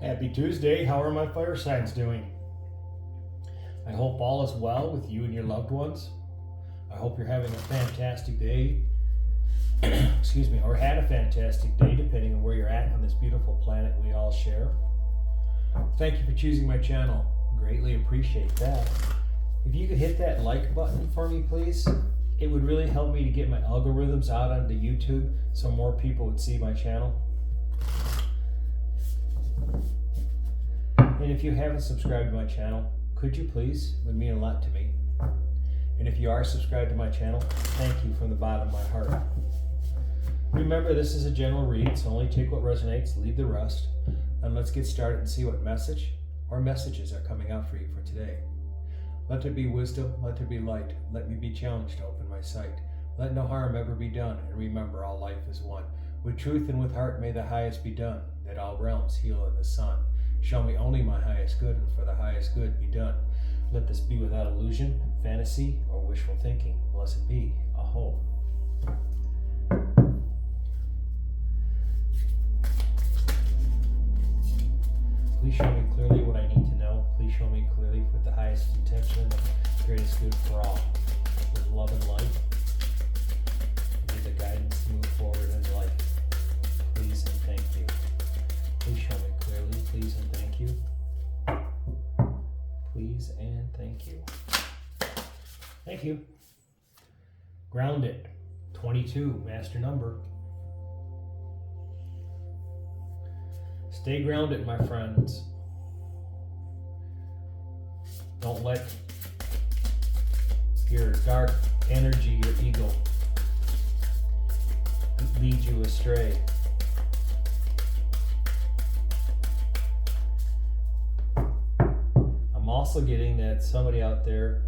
Happy Tuesday. How are my fire signs doing? I hope all is well with you and your loved ones. I hope you're having a fantastic day. Excuse me, or had a fantastic day, depending on where you're at on this beautiful planet we all share. Thank you for choosing my channel. Greatly appreciate that. If you could hit that like button for me, please, it would really help me to get my algorithms out onto YouTube so more people would see my channel. And if you haven't subscribed to my channel, could you please? It would mean a lot to me. And if you are subscribed to my channel, thank you from the bottom of my heart. Remember, this is a general read, so only take what resonates, leave the rest. And let's get started and see what message or messages are coming out for you for today. Let there be wisdom, let there be light. Let me be challenged to open my sight. Let no harm ever be done, and remember all life is one. With truth and with heart may the highest be done, that all realms heal in the sun. Show me only my highest good, and for the highest good be done. Let this be without illusion, fantasy, or wishful thinking. Blessed be, Aho. Please show me clearly what I need to know. Please show me clearly with the highest intention and the greatest good for all. With love and light, give the guidance to move forward in life. Please and thank you. Please show me clearly, please and thank you. Please and thank you. Thank you. Grounded, 22, master number. Stay grounded, my friends. Don't let your dark energy, your ego, lead you astray. I'm also getting that somebody out there,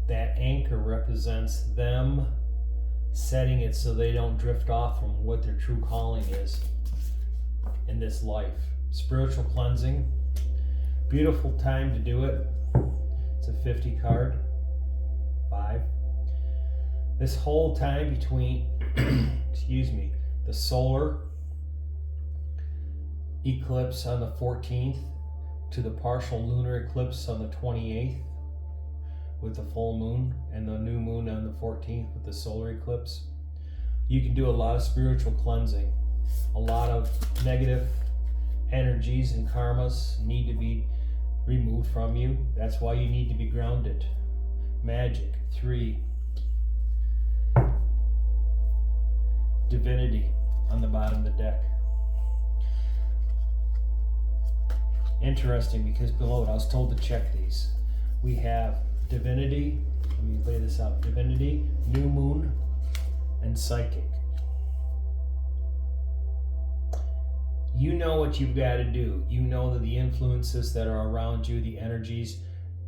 that anchor represents them setting it so they don't drift off from what their true calling is in this life. Spiritual cleansing, beautiful time to do it. It's a 50 card, 5. This whole time between, excuse me, the solar eclipse on the 14th to the partial lunar eclipse on the 28th with the full moon, and the new moon on the 14th with the solar eclipse, you can do a lot of spiritual cleansing. A lot of negative energies and karmas need to be removed from you. That's why you need to be grounded. Magic, 3. Divinity on the bottom of the deck. Interesting, because below it I was told to check these. We have Divinity, let me lay this out. Divinity, New Moon, and Psychic. You know what you've got to do. You know that the influences that are around you, the energies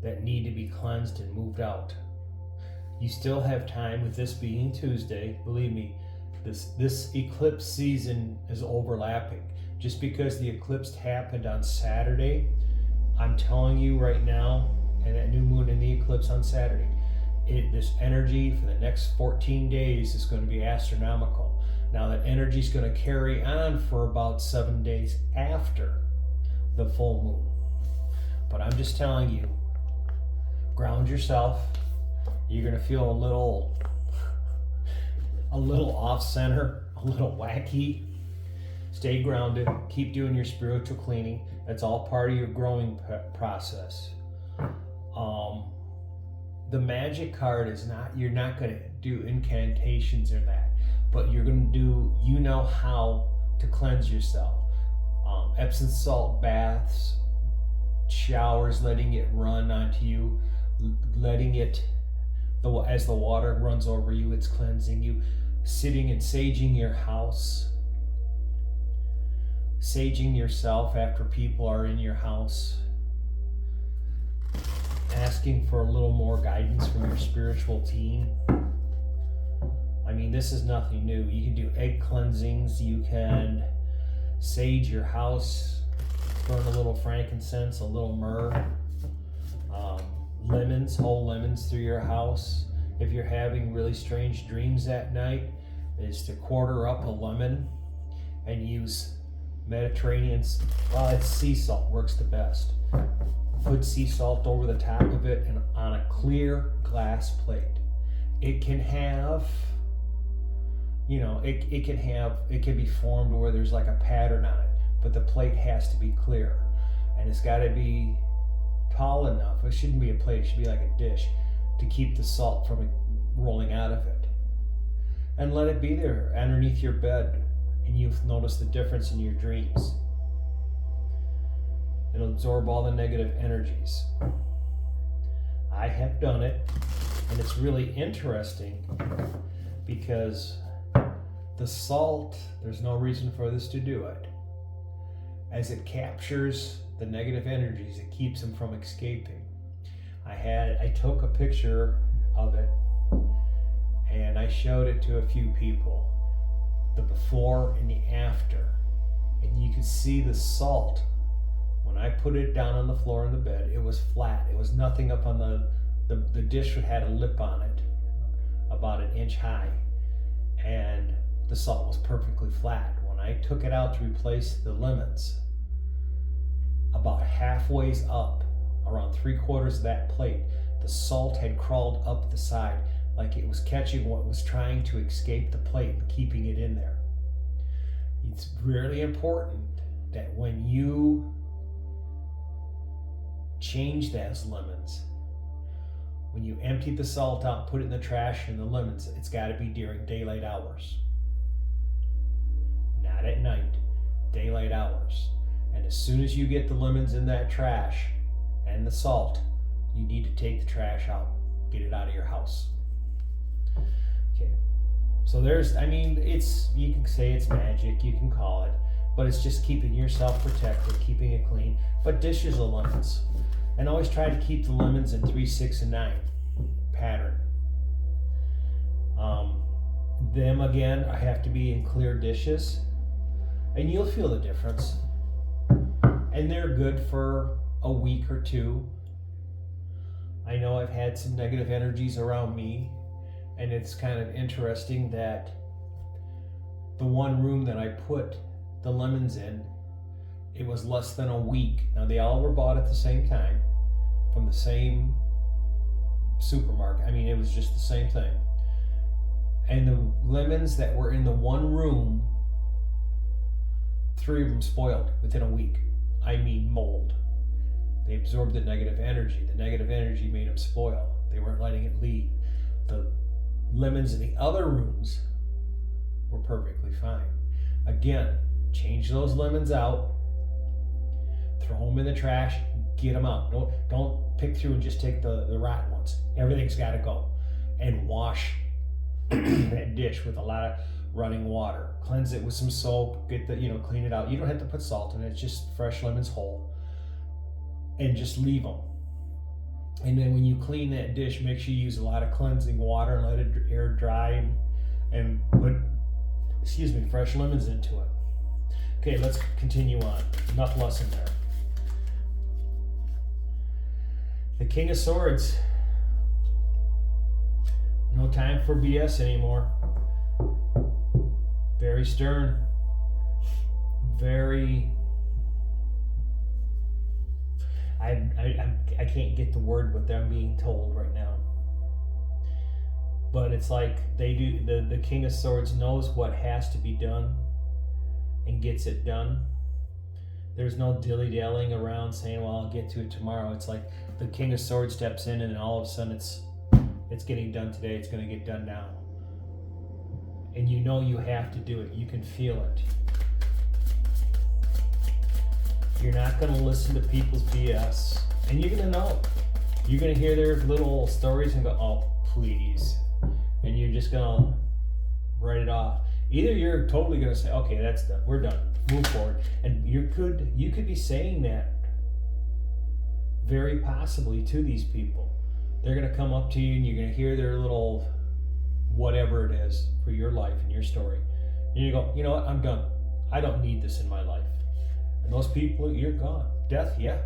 that need to be cleansed and moved out. You still have time, with this being Tuesday. Believe me, this eclipse season is overlapping. Just because the eclipse happened on Saturday, I'm telling you right now, and that new moon and the eclipse on Saturday, this energy for the next 14 days is going to be astronomical. Now that energy is going to carry on for about 7 days after the full moon. But I'm just telling you, ground yourself. You're going to feel a little off center, a little wacky. Stay grounded. Keep doing your spiritual cleaning. That's all part of your growing process. The magic card is not, you're not going to do incantations or that, but you're going to do, you know how to cleanse yourself. Epsom salt baths, showers, letting it run onto you, letting it, as the water runs over you, it's cleansing you. Sitting and saging your house, saging yourself after people are in your house. Asking for a little more guidance from your spiritual team. I mean, this is nothing new. You can do egg cleansings. You can sage your house, burn a little frankincense, a little myrrh, lemons, whole lemons through your house. If you're having really strange dreams at night, is to quarter up a lemon and use Mediterranean's, well, it's sea salt works the best. Put sea salt over the top of it and on a clear glass plate. It can have, it can be formed where there's like a pattern on it, but the plate has to be clear. And it's got to be tall enough. It shouldn't be a plate, it should be like a dish to keep the salt from rolling out of it. And let it be there underneath your bed, and you've noticed the difference in your dreams. It'll absorb all the negative energies. I have done it, and it's really interesting because the salt, there's no reason for this to do it. As it captures the negative energies, it keeps them from escaping. I took a picture of it and I showed it to a few people, the before and the after, and you could see the salt. When I put it down on the floor in the bed, it was flat. It was nothing up on the dish had a lip on it, about an inch high, and the salt was perfectly flat. When I took it out to replace the lemons, about halfway up, around 3/4 of that plate, the salt had crawled up the side like it was catching what was trying to escape the plate and keeping it in there. It's really important that when you change those lemons, when you empty the salt out, put it in the trash and the lemons, it's got to be during daylight hours. Not at night, daylight hours. And as soon as you get the lemons in that trash and the salt, you need to take the trash out, get it out of your house. Okay, so you can say it's magic, you can call it, but it's just keeping yourself protected, keeping it clean. But dishes of lemons, and always try to keep the lemons in 3, 6, and 9 pattern. Them again, I have to be in clear dishes, and you'll feel the difference. And they're good for a week or two. I know I've had some negative energies around me, and it's kind of interesting that the one room that I put the lemons in, it was less than a week. Now they all were bought at the same time from the same supermarket. It was just the same thing. And the lemons that were in the one room, 3 of them spoiled within a week. Mold. They absorbed the negative energy. The negative energy made them spoil. They weren't letting it leave. The lemons in the other rooms were perfectly fine. Again, change those lemons out, throw them in the trash, get them out. Don't pick through and just take the rotten ones. Everything's got to go. And wash that dish with a lot of running water. Cleanse it with some soap, clean it out. You don't have to put salt in it, it's just fresh lemons whole. And just leave them. And then when you clean that dish, make sure you use a lot of cleansing water and let it air dry and put, fresh lemons into it. Okay, let's continue on. Enough lesson there. The King of Swords. No time for BS anymore. Very stern. Very... I can't get the word what I'm being told right now. But it's like they do. The King of Swords knows what has to be done and gets it done. There's no dilly-dallying around saying, well, I'll get to it tomorrow. It's like the King of Swords steps in and then all of a sudden it's getting done today. It's going to get done now. And you know you have to do it. You can feel it. You're not going to listen to people's BS. And you're going to know. You're going to hear their little stories and go, oh, please. And you're just going to write it off. Either you're totally going to say, okay, that's done. We're done. Move forward. And you could be saying that very possibly to these people. They're going to come up to you and you're going to hear their little whatever it is for your life and your story. And you go, you know what? I'm done. I don't need this in my life. And those people, you're gone. Death, yeah.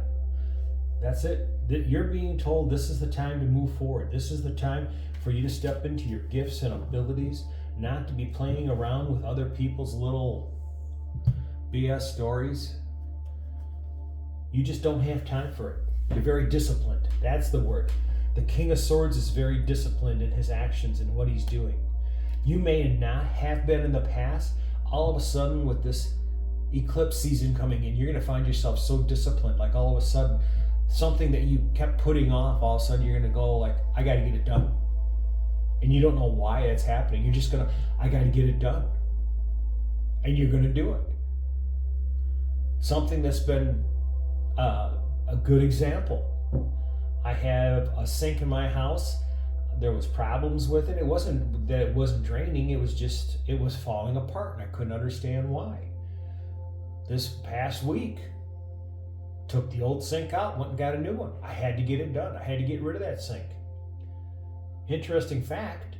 That's it. You're being told this is the time to move forward. This is the time for you to step into your gifts and abilities, not to be playing around with other people's little BS stories, you just don't have time for it. You're very disciplined. That's the word. The King of Swords is very disciplined in his actions and what he's doing. You may not have been in the past. All of a sudden, with this eclipse season coming in, you're going to find yourself so disciplined. Like all of a sudden, something that you kept putting off, all of a sudden you're going to go like, I got to get it done. And you don't know why it's happening. You're just going to, I got to get it done. And you're going to do it. Something that's been a good example. I have a sink in my house. There was problems with it. It wasn't that it wasn't draining. It was just, it was falling apart and I couldn't understand why. This past week, took the old sink out, went and got a new one. I had to get it done. I had to get rid of that sink. Interesting fact,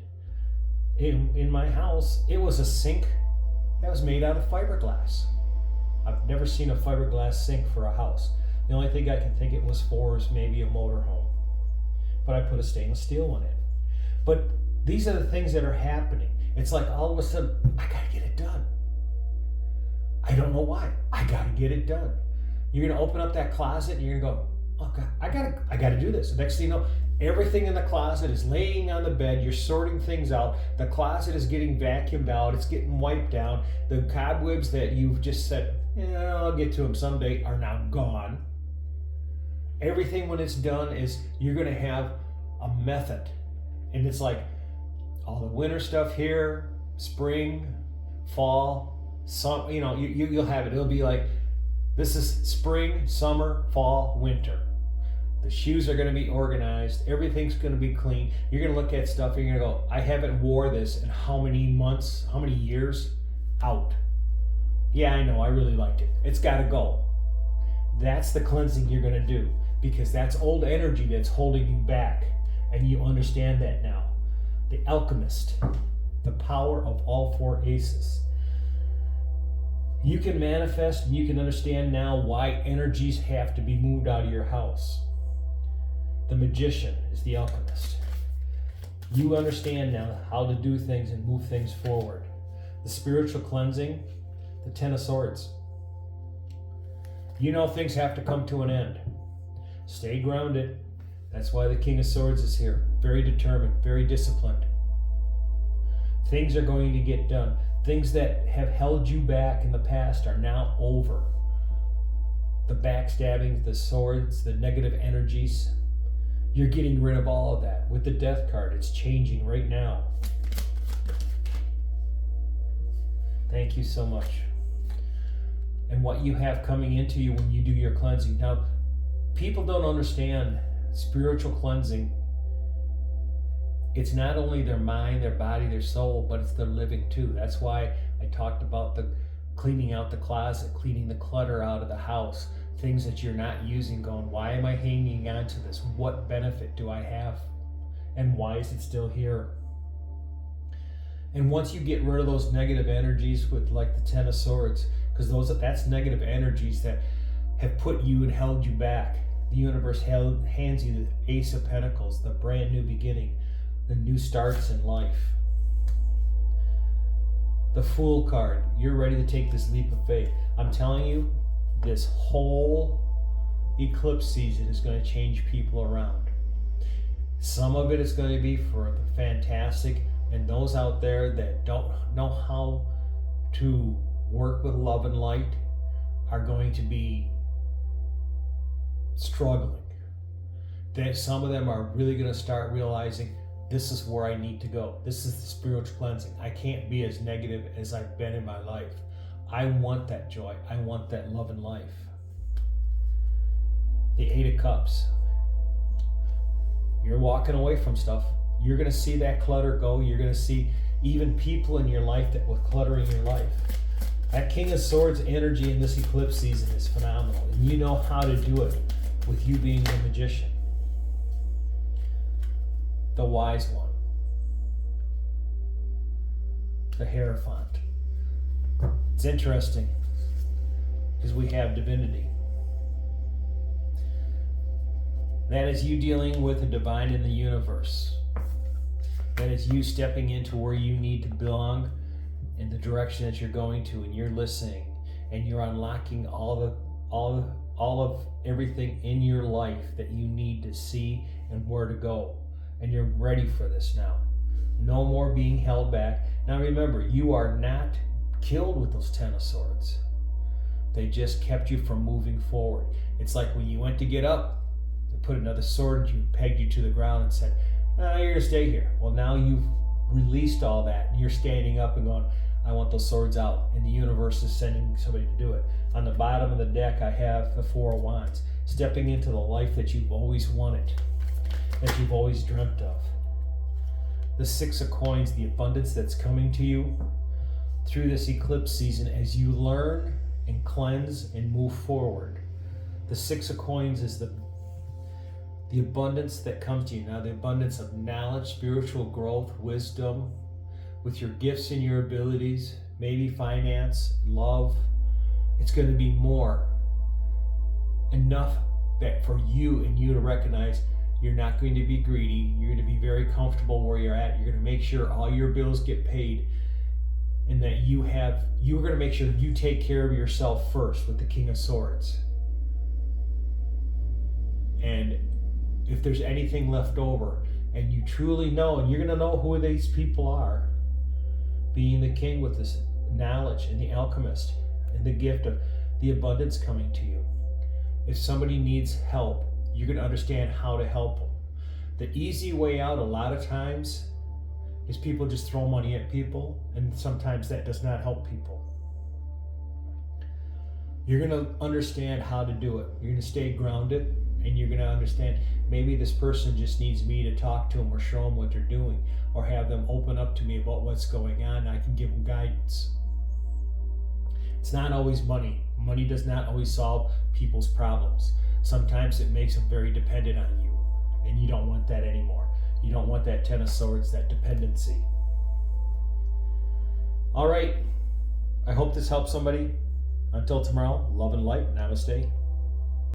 in my house, it was a sink that was made out of fiberglass. I've never seen a fiberglass sink for a house. The only thing I can think it was for is maybe a motorhome. But I put a stainless steel one in. But these are the things that are happening. It's like all of a sudden, I gotta get it done. I don't know why. I gotta get it done. You're gonna open up that closet and you're gonna go, oh God, I gotta do this. The next thing you know, everything in the closet is laying on the bed. You're sorting things out. The closet is getting vacuumed out. It's getting wiped down. The cobwebs that you've just said, yeah, I'll get to them someday, are now gone. Everything when it's done is you're gonna have a method. And it's like all the winter stuff here, spring, fall, some, you'll have it. It'll be like, this is spring, summer, fall, winter. The shoes are going to be organized. Everything's going to be clean. You're going to look at stuff and you're going to go, I haven't wore this in how many months, how many years? Out. Yeah, I know, I really liked it. It's got to go. That's the cleansing you're going to do, because that's old energy that's holding you back. And you understand that now. The alchemist, the power of all four aces. You can manifest and you can understand now why energies have to be moved out of your house. The magician is the alchemist. You understand now how to do things and move things forward. The spiritual cleansing, the Ten of Swords. You know things have to come to an end. Stay grounded. That's why the King of Swords is here. Very determined, very disciplined. Things are going to get done. Things that have held you back in the past are now over. The backstabbing, the swords, the negative energies. You're getting rid of all of that. With the Death card, it's changing right now. Thank you so much. And what you have coming into you when you do your cleansing. Now, people don't understand spiritual cleansing. It's not only their mind, their body, their soul, but it's their living too. That's why I talked about the cleaning out the closet, cleaning the clutter out of the house, things that you're not using, going, why am I hanging on to this? What benefit do I have? And why is it still here? And once you get rid of those negative energies with like the Ten of Swords, because that's negative energies that have put you and held you back. The universe hands you the Ace of Pentacles, the brand new beginning, the new starts in life. The Fool card, you're ready to take this leap of faith. I'm telling you, this whole eclipse season is going to change people around. Some of it is going to be for the fantastic, and those out there that don't know how to work with love and light are going to be struggling. That some of them are really going to start realizing, this is where I need to go. This is the spiritual cleansing. I can't be as negative as I've been in my life. I want that joy. I want that love in life. The Eight of Cups. You're walking away from stuff. You're going to see that clutter go. You're going to see even people in your life that were cluttering your life. That King of Swords energy in this eclipse season is phenomenal. And you know how to do it with you being the magician. The Wise One. The Hierophant. It's interesting because we have divinity. That is you dealing with the divine in the universe. That is you stepping into where you need to belong in the direction that you're going to, and you're listening and you're unlocking all of everything in your life that you need to see and where to go. And you're ready for this now. No more being held back. Now remember, you are not killed with those 10 of swords. They just kept you from moving forward. It's like when you went to get up, they put another sword and you pegged you to the ground and said, you're gonna stay here. Well, now you've released all that and you're standing up and going, I want those swords out. And the universe is sending somebody to do it. On the bottom of the deck, I have the 4 of Wands, stepping into the life that you've always wanted, that you've always dreamt of. The 6 of Coins, the abundance that's coming to you through this eclipse season as you learn and cleanse and move forward. The 6 of Coins is the abundance that comes to you. Now, the abundance of knowledge, spiritual growth, wisdom, with your gifts and your abilities, maybe finance, love. It's going to be more. Enough that for you and you to recognize you're not going to be greedy. You're going to be very comfortable where you're at. You're going to make sure all your bills get paid, and that you're going to make sure you take care of yourself first with the King of Swords. And if there's anything left over, and you truly know, and you're going to know who these people are, being the king with this knowledge and the alchemist and the gift of the abundance coming to you. If somebody needs help, you're going to understand how to help them. The easy way out a lot of times is people just throw money at people, and sometimes that does not help people. You're going to understand how to do it. You're going to stay grounded, and you're going to understand maybe this person just needs me to talk to them or show them what they're doing, or have them open up to me about what's going on. I can give them guidance. It's not always money. Money does not always solve people's problems. Sometimes it makes them very dependent on you, and you don't want that anymore. You don't want that 10 of Swords, that dependency. All right. I hope this helps somebody. Until tomorrow, love and light. Namaste.